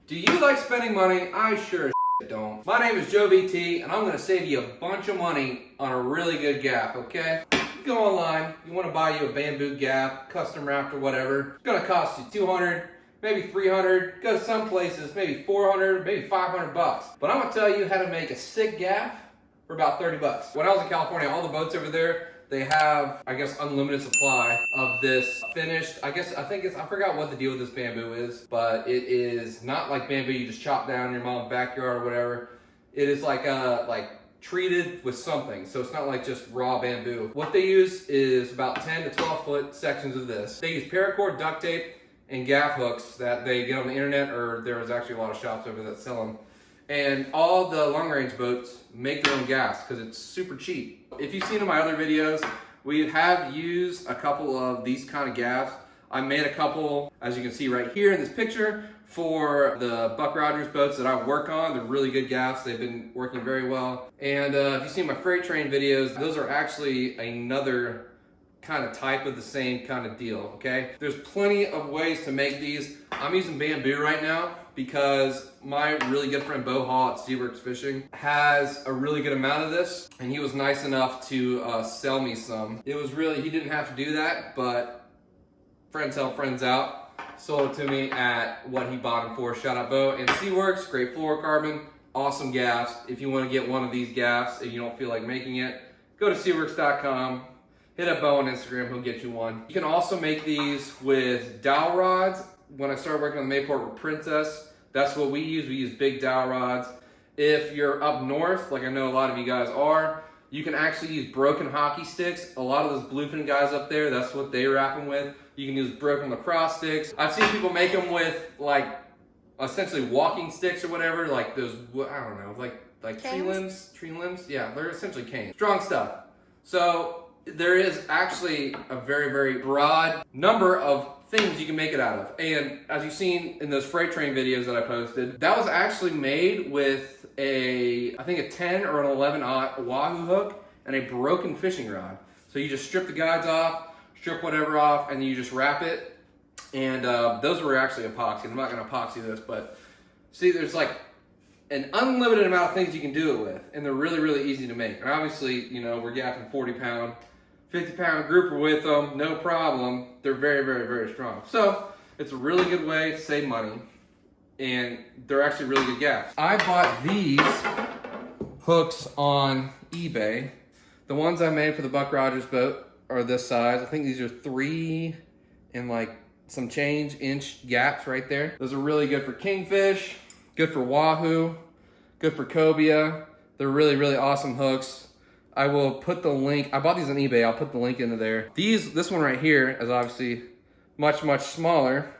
Do you like spending money? I sure as don't. My name is Joe VT, and I'm going to save you a bunch of money on a really good gaff, okay? You go online, you want to buy you a bamboo gaff, custom wrapped or whatever. It's going to cost you 200, maybe 300. Go to some places, maybe 400, maybe 500 bucks. But I'm going to tell you how to make a sick gaff for about 30 bucks. When I was in California, all the boats over there, they have, I guess, unlimited supply of this finished, I forgot what the deal with this bamboo is, but it is not like bamboo you just chop down in your mom's backyard or whatever. It is like treated with something, so it's not like just raw bamboo. What they use is about 10 to 12 foot sections of this. They use paracord, duct tape, and gaff hooks that they get on the internet, or there's actually a lot of shops over there that sell them. And all the long range boats make their own gaffs because it's super cheap. If you've seen in my other videos, we have used a couple of these kind of gaffs. I made a couple, as you can see right here in this picture, for the Buck Rogers boats that I work on. They're really good gaffs. They've been working very well. And if you've seen my freight train videos, those are actually another kind of type of the same kind of deal, okay? There's plenty of ways to make these. I'm using bamboo right now because my really good friend Bo Hall at SeaWorks Fishing has a really good amount of this, and he was nice enough to sell me some. It was really, he didn't have to do that, but friends help friends out. Sold it to me at what he bought them for. Shout out Bo. And SeaWorks, great fluorocarbon, awesome gaffs. If you want to get one of these gaffs and you don't feel like making it, go to SeaWorks.com. Hit up Bo on Instagram, he'll get you one. You can also make these with dowel rods. When I started working on the Mayport with Princess, that's what we use. We use big dowel rods. If you're up north, like I know a lot of you guys are, you can actually use broken hockey sticks. A lot of those bluefin guys up there, that's what they wrap them with. You can use broken lacrosse sticks. I've seen people make them with like essentially walking sticks or whatever, like those, I don't know, like tree limbs. Yeah, they're essentially canes. Strong stuff. So there is actually a very, very broad number of things you can make it out of. And as you've seen in those freight train videos that I posted, that was actually made with I think a 10 or an 11/0 Wahoo hook and a broken fishing rod. So you just strip the guides off, strip whatever off, and then you just wrap it. And those were actually epoxy. I'm not gonna epoxy this, but see, there's like an unlimited amount of things you can do it with, and they're really, really easy to make. And obviously, you know, we're gaffing 40-pound, 50-pound grouper with them, no problem. They're very, very, very strong. So it's a really good way to save money, and they're actually really good gaffs. I bought these hooks on eBay. The ones I made for the Buck Rogers boat are this size. I think these are 3 and like some change inch gaps right there. Those are really good for kingfish, good for wahoo, good for cobia. They're really, really awesome hooks. I will put the link, I bought these on eBay, I'll put the link into there. This one right here is obviously much, much smaller,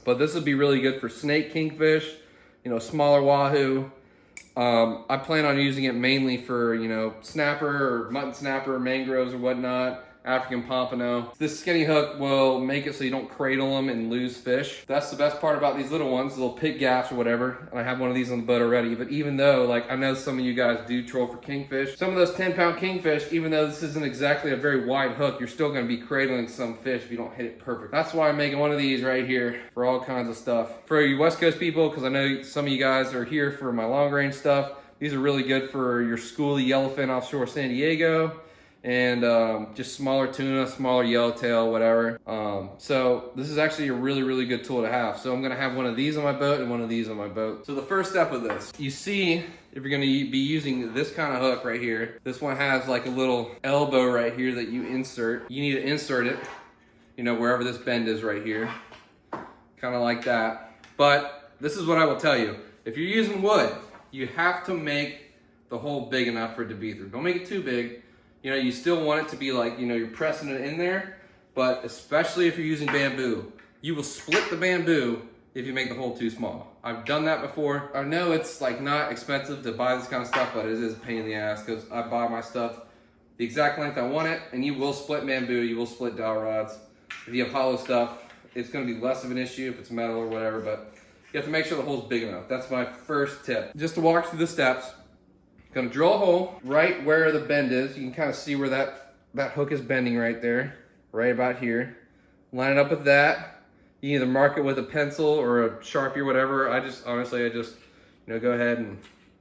but this would be really good for snake kingfish, you know, smaller wahoo. I plan on using it mainly for, you know, snapper or mutton snapper, mangroves or whatnot, African pompano. This skinny hook will make it so you don't cradle them and lose fish. That's the best part about these little ones, little pig gaffs or whatever. And I have one of these on the boat already. But even though, like, I know some of you guys do troll for kingfish, some of those 10-pound kingfish, even though this isn't exactly a very wide hook, you're still gonna be cradling some fish if you don't hit it perfect. That's why I'm making one of these right here for all kinds of stuff. For you West Coast people, because I know some of you guys are here for my long range stuff, these are really good for your schoolie yellowfin offshore San Diego, and just smaller tuna, smaller yellowtail, whatever. So this is actually a really, really good tool to have. So I'm gonna have one of these on my boat and one of these on my boat. So the first step of this, you see, if you're gonna be using this kind of hook right here, this one has like a little elbow right here that you insert. You need to insert it, you know, wherever this bend is right here, kind of like that. But this is what I will tell you. If you're using wood, you have to make the hole big enough for it to be through. Don't make it too big. You know, you still want it to be like, you know, you're pressing it in there, but especially if you're using bamboo, you will split the bamboo if you make the hole too small. I've done that before. I know it's like not expensive to buy this kind of stuff, but it is a pain in the ass because I buy my stuff the exact length I want it, and you will split bamboo, you will split dowel rods. If you have hollow stuff, it's gonna be less of an issue if it's metal or whatever, but you have to make sure the hole's big enough. That's my first tip. Just to walk through the steps, gonna drill a hole right where the bend is. You can kind of see where that hook is bending right there, right about here. Line it up with that. You either mark it with a pencil or a Sharpie or whatever. Honestly, I just, go ahead and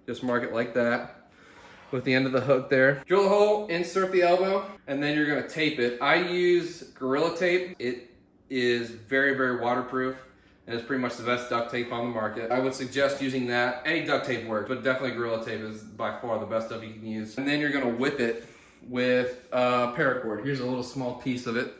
just mark it like that with the end of the hook there. Drill the hole, insert the elbow, and then you're gonna tape it. I use Gorilla Tape. It is very, very waterproof, and it's pretty much the best duct tape on the market. I would suggest using that. Any duct tape works, but definitely Gorilla Tape is by far the best stuff you can use. And then you're gonna whip it with paracord. Here's a little small piece of it.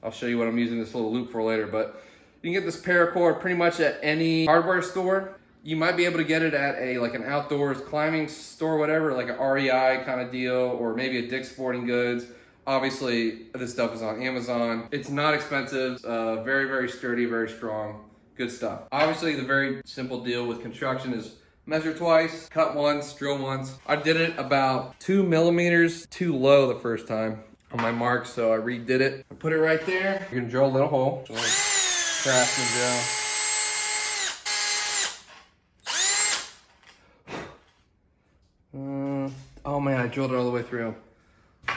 I'll show you what I'm using this little loop for later, but you can get this paracord pretty much at any hardware store. You might be able to get it at like an outdoors climbing store, whatever, like an REI kind of deal, or maybe a Dick's Sporting Goods. Obviously, this stuff is on Amazon. It's not expensive, very, very sturdy, very strong, good stuff. Obviously, the very simple deal with construction is measure twice, cut once, drill once. I did it about 2 millimeters too low the first time on my mark, so I redid it. I put it right there. You're gonna drill a little hole. Craftsman drill. Oh man, I drilled it all the way through.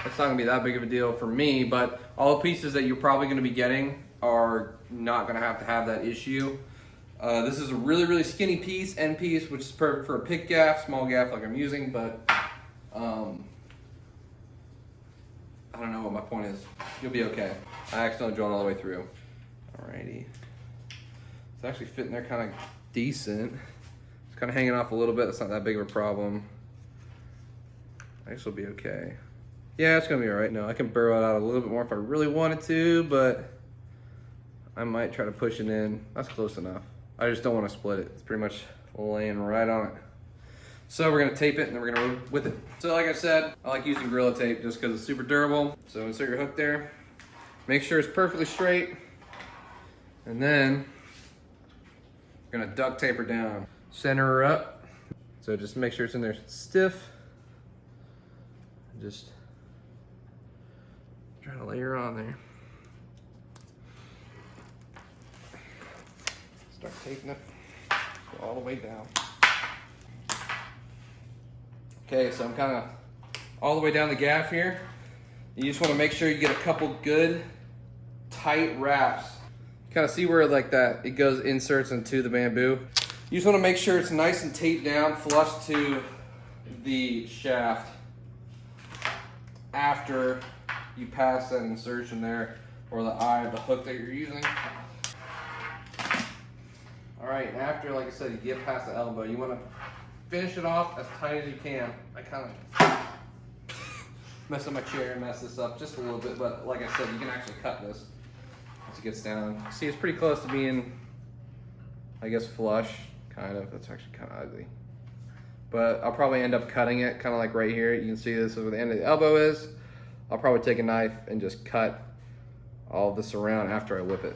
It's not gonna be that big of a deal for me, but all the pieces that you're probably gonna be getting are not gonna have that issue. This is a really, really skinny piece, end piece, which is perfect for a pick gaff, small gaff like I'm using, but I don't know what my point is. You'll be okay. I accidentally drilled all the way through. Alrighty. It's actually fitting there kind of decent. It's kind of hanging off a little bit. It's not that big of a problem. I guess it'll be okay. Yeah, it's gonna be all right. No, I can burrow it out a little bit more if I really wanted to, but I might try to push it in. That's close enough. I just don't want to split it. It's pretty much laying right on it. So we're gonna tape it and then we're gonna whip it. So like I said, I like using Gorilla Tape just because it's super durable. So insert your hook there. Make sure it's perfectly straight. And then we're gonna duct tape her down. Center her up. So just make sure it's in there stiff. Just try to lay her on there. Start taping it. Go all the way down. Okay, so I'm kind of all the way down the gaff here. You just want to make sure you get a couple good tight wraps. Kind of see where like that it goes, inserts into the bamboo. You just want to make sure it's nice and taped down, flush to the shaft after you pass that insertion there, or the eye of the hook that you're using. All right, after, like I said, you get past the elbow, you want to finish it off as tight as you can. I kind of messed up my chair and messed this up just a little bit, but like I said, you can actually cut this as it gets down. See, it's pretty close to being, I guess, flush, kind of. That's actually kind of ugly. But I'll probably end up cutting it, kind of like right here. You can see this is where the end of the elbow is. I'll probably take a knife and just cut all of this around after I whip it.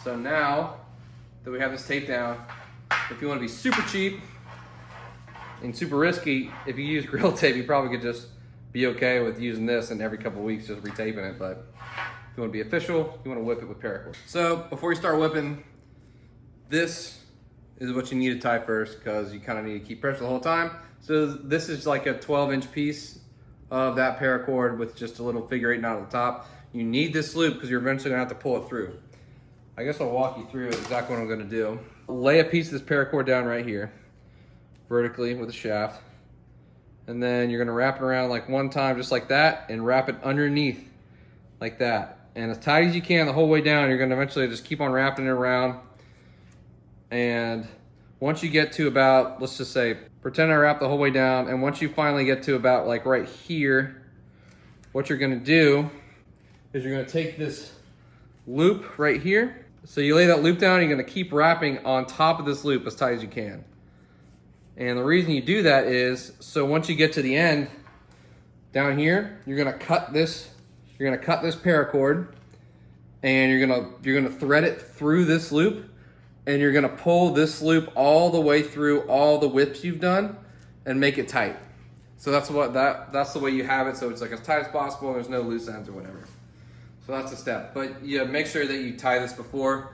So now that we have this taped down, if you want to be super cheap and super risky, if you use Gorilla Tape, you probably could just be okay with using this and every couple of weeks just retaping it. But if you want to be official, you want to whip it with paracord. So before you start whipping, this is what you need to tie first, because you kind of need to keep pressure the whole time. So this is like a 12-inch piece of that paracord with just a little figure 8 knot at the top. You need this loop because you're eventually gonna have to pull it through. I guess I'll walk you through exactly what I'm gonna do. Lay a piece of this paracord down right here, vertically with a shaft. And then you're gonna wrap it around like one time, just like that, and wrap it underneath like that. And as tight as you can the whole way down, you're gonna eventually just keep on wrapping it around. And once you get to about, let's just say, pretend I wrap the whole way down, and once you finally get to about like right here, what you're gonna do is you're gonna take this loop right here. So you lay that loop down, you're gonna keep wrapping on top of this loop as tight as you can. And the reason you do that is, so once you get to the end, down here, you're gonna cut this paracord, and you're gonna thread it through this loop, and you're gonna pull this loop all the way through all the whips you've done and make it tight. So that's the way you have it, so it's like as tight as possible and there's no loose ends or whatever. So that's a step. But yeah, make sure that you tie this before.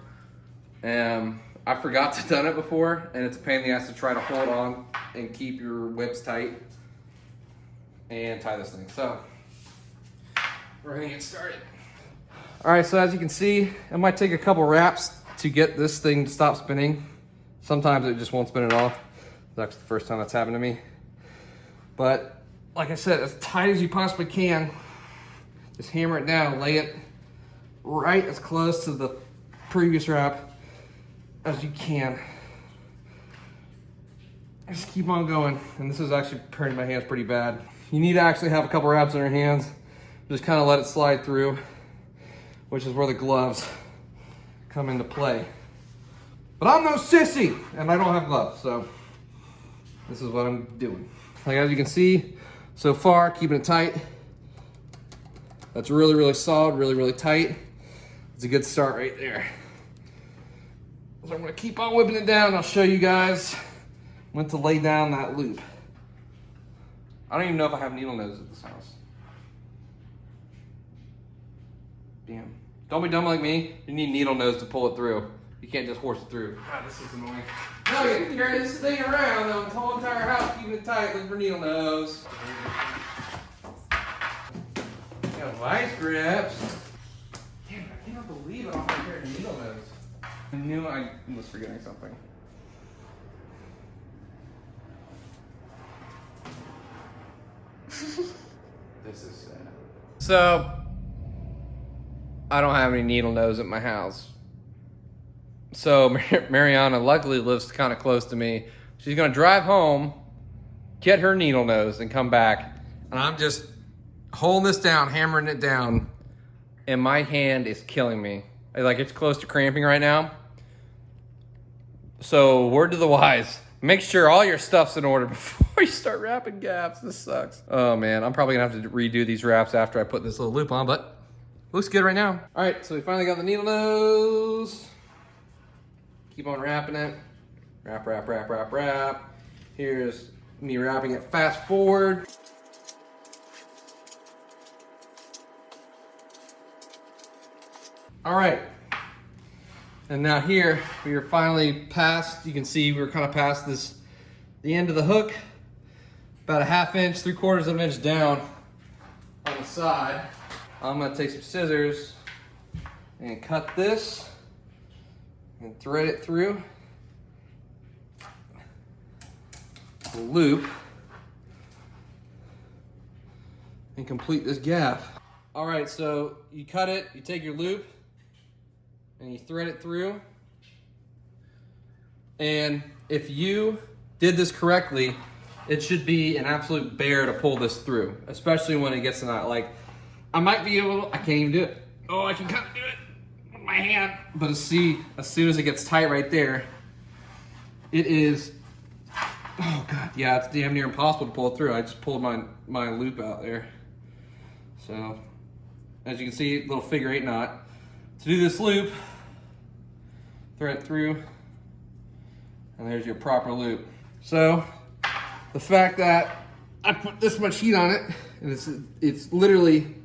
I forgot to done it before, and it's a pain in the ass to try to hold on and keep your whips tight and tie this thing. So we're gonna get started. All right, so as you can see, it might take a couple wraps to get this thing to stop spinning. Sometimes it just won't spin at all. That's the first time that's happened to me. But like I said, as tight as you possibly can, just hammer it down, lay it right as close to the previous wrap as you can. Just keep on going. And this is actually hurting my hands pretty bad. You need to actually have a couple wraps in your hands. Just kind of let it slide through, which is where the gloves come into play. But I'm no sissy, and I don't have gloves, so this is what I'm doing. Like as you can see, so far, keeping it tight. That's really, really solid, really, really tight. It's a good start right there. So I'm gonna keep on whipping it down. I'll show you guys when to lay down that loop. I don't even know if I have needle nose at this house. Damn. Don't be dumb like me. You need needle nose to pull it through. You can't just force it through. God, this is annoying. Now you have to carry this thing around the whole entire house, keeping it tight, looking for needle nose. Got vice grips. Damn, I cannot believe it. I'm gonna carry needle nose. I knew I was forgetting something. This is sad. So, I don't have any needle nose at my house. So Mariana luckily lives kind of close to me. She's gonna drive home, get her needle nose, and come back. And I'm just holding this down, hammering it down, and my hand is killing me. Like it's close to cramping right now. So word to the wise, make sure all your stuff's in order before you start wrapping gaps. This sucks. Oh man, I'm probably gonna have to redo these wraps after I put this little loop on, but looks good right now. All right, so we finally got the needle nose. Keep on wrapping it. Wrap, wrap, wrap, wrap, wrap. Here's me wrapping it fast forward. All right. And now here, we are finally past, you can see we're kind of past the end of the hook. About a 1/2 inch, 3/4 of an inch down on the side. I'm gonna take some scissors and cut this and thread it through the loop and complete this gaff. All right, so you cut it, you take your loop and you thread it through. And if you did this correctly, it should be an absolute bear to pull this through, especially when it gets to that, like, I might be able, I can't even do it. Oh, I can kind of do it with my hand. But see, as soon as it gets tight right there, it is, oh God, yeah, it's damn near impossible to pull it through. I just pulled my loop out there. So, as you can see, little figure 8 knot. To do this loop, thread it through, and there's your proper loop. So, the fact that I put this much heat on it, and it's literally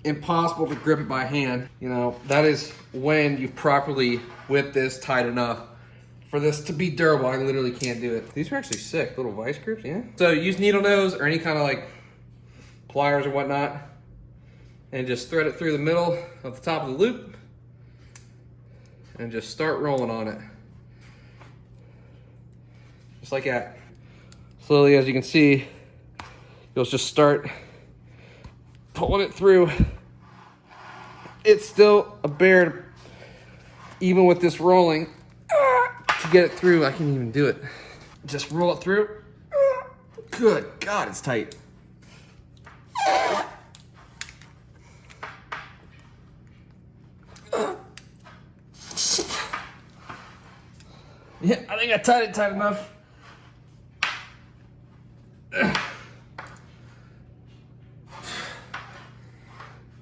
impossible to grip it by hand, you know, that is when you properly whip this tight enough for this to be durable. I literally can't do it. These are actually sick, little vice grips, yeah. So use needle nose or any kind of like pliers or whatnot, and just thread it through the middle of the top of the loop, and just start rolling on it. Just like that. Slowly, as you can see, you'll just start pulling it through. It's still a bear, even with this rolling, to get it through. I can't even do it. Just roll it through. Good God, it's tight. Yeah, I think I tied it tight enough.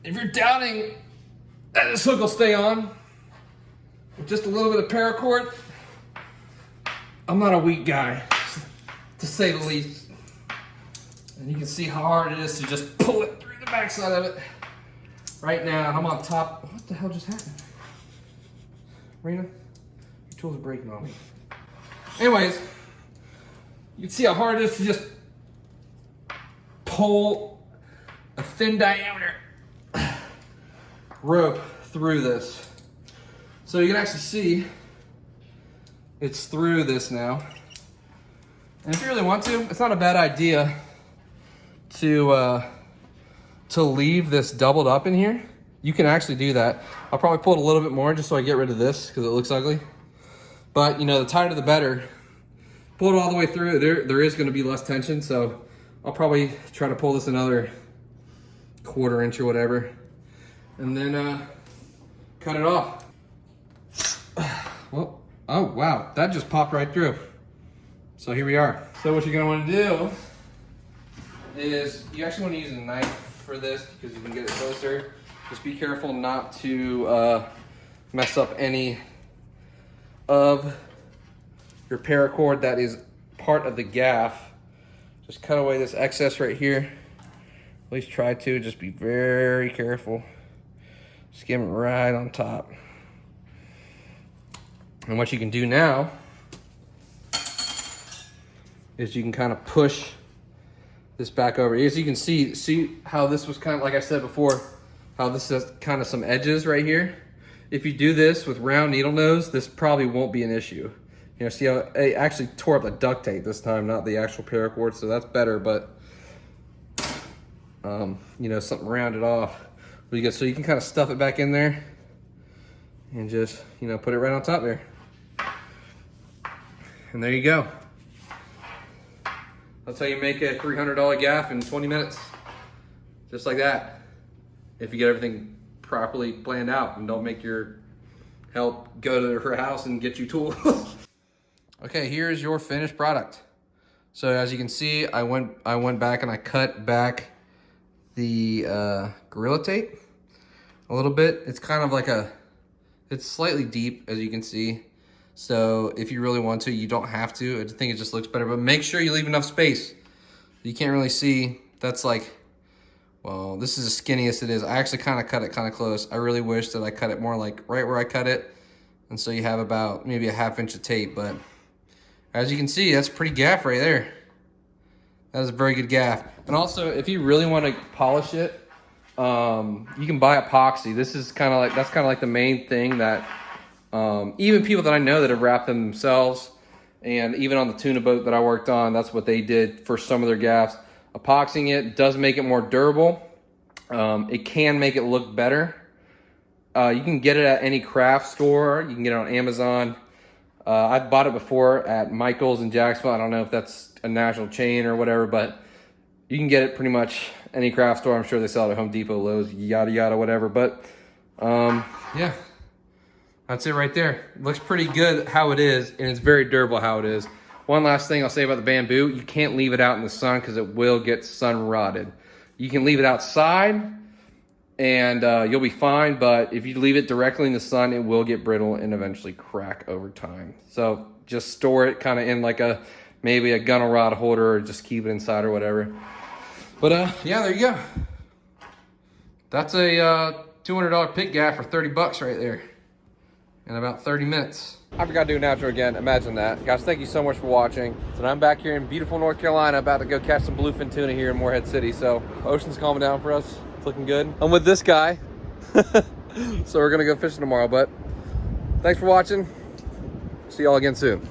If you're doubting that this hook will stay on with just a little bit of paracord, I'm not a weak guy, to say the least. And you can see how hard it is to just pull it through the backside of it. Right now, I'm on top. What the hell just happened? Rena, your tools are breaking on me. Anyways, you can see how hard it is to just pull a thin diameter rope through this. So you can actually see it's through this now. And if you really want to, it's not a bad idea to leave this doubled up in here. You can actually do that. I'll probably pull it a little bit more just so I get rid of this because it looks ugly. But you know, the tighter the better. Pull it all the way through. There is going to be less tension, so I'll probably try to pull this another 1/4 inch or whatever, and then cut it off. Well, oh wow, that just popped right through. So here we are. So what you're going to want to do is you actually want to use a knife for this because you can get it closer. Just be careful not to mess up any of your paracord that is part of the gaff. Just cut away this excess right here. At least try to. Just be very careful. Skim it right on top. And what you can do now is you can kind of push this back over. As you can see how this was kind of, like I said before, how this has kind of some edges right here. If you do this with round needle nose, this probably won't be an issue. You know, see how it actually tore up the duct tape this time, not the actual paracord, so that's better, but you know, something rounded off. So you can kind of stuff it back in there and just, you know, put it right on top there. And there you go. That's how you make a $300 gaff in 20 minutes. Just like that. If you get everything properly planned out and don't make your help go to her house and get you tools. Okay, here's your finished product. So as you can see, I went back and I cut back the Gorilla Tape a little bit. It's kind of like it's slightly deep, as you can see. So if you really want to, you don't have to. I think it just looks better, but make sure you leave enough space. You can't really see. That's like, well, this is the skinniest it is. I actually kind of cut it kind of close. I really wish that I cut it more like right where I cut it. And so you have about maybe a 1/2 inch of tape, but as you can see, that's pretty gaff right there. That is a very good gaff. And also, if you really want to polish it, you can buy epoxy. This is kind of like, that's kind of like the main thing that even people that I know that have wrapped them themselves, and even on the tuna boat that I worked on, that's what they did for some of their gaffs. Epoxying it does make it more durable. It can make it look better. You can get it at any craft store. You can get it on Amazon. I've bought it before at Michael's in Jacksonville. I don't know if that's a national chain or whatever, but you can get it pretty much any craft store. I'm sure they sell it at Home Depot, Lowe's, yada, yada, whatever. But yeah, that's it right there. It looks pretty good how it is, and it's very durable how it is. One last thing I'll say about the bamboo, you can't leave it out in the sun because it will get sun rotted. You can leave it outside and you'll be fine, but if you leave it directly in the sun, it will get brittle and eventually crack over time. So just store it kind of in like maybe a gunnel rod holder, or just keep it inside or whatever. But yeah, there you go. That's a $200 pit gaff for 30 bucks right there in about 30 minutes. I forgot to do an outro again. Imagine that. Guys, thank you so much for watching. So I'm back here in beautiful North Carolina, about to go catch some bluefin tuna here in Morehead City. So ocean's calming down for us. It's looking good. I'm with this guy. So we're gonna go fishing tomorrow, but thanks for watching. See y'all again soon.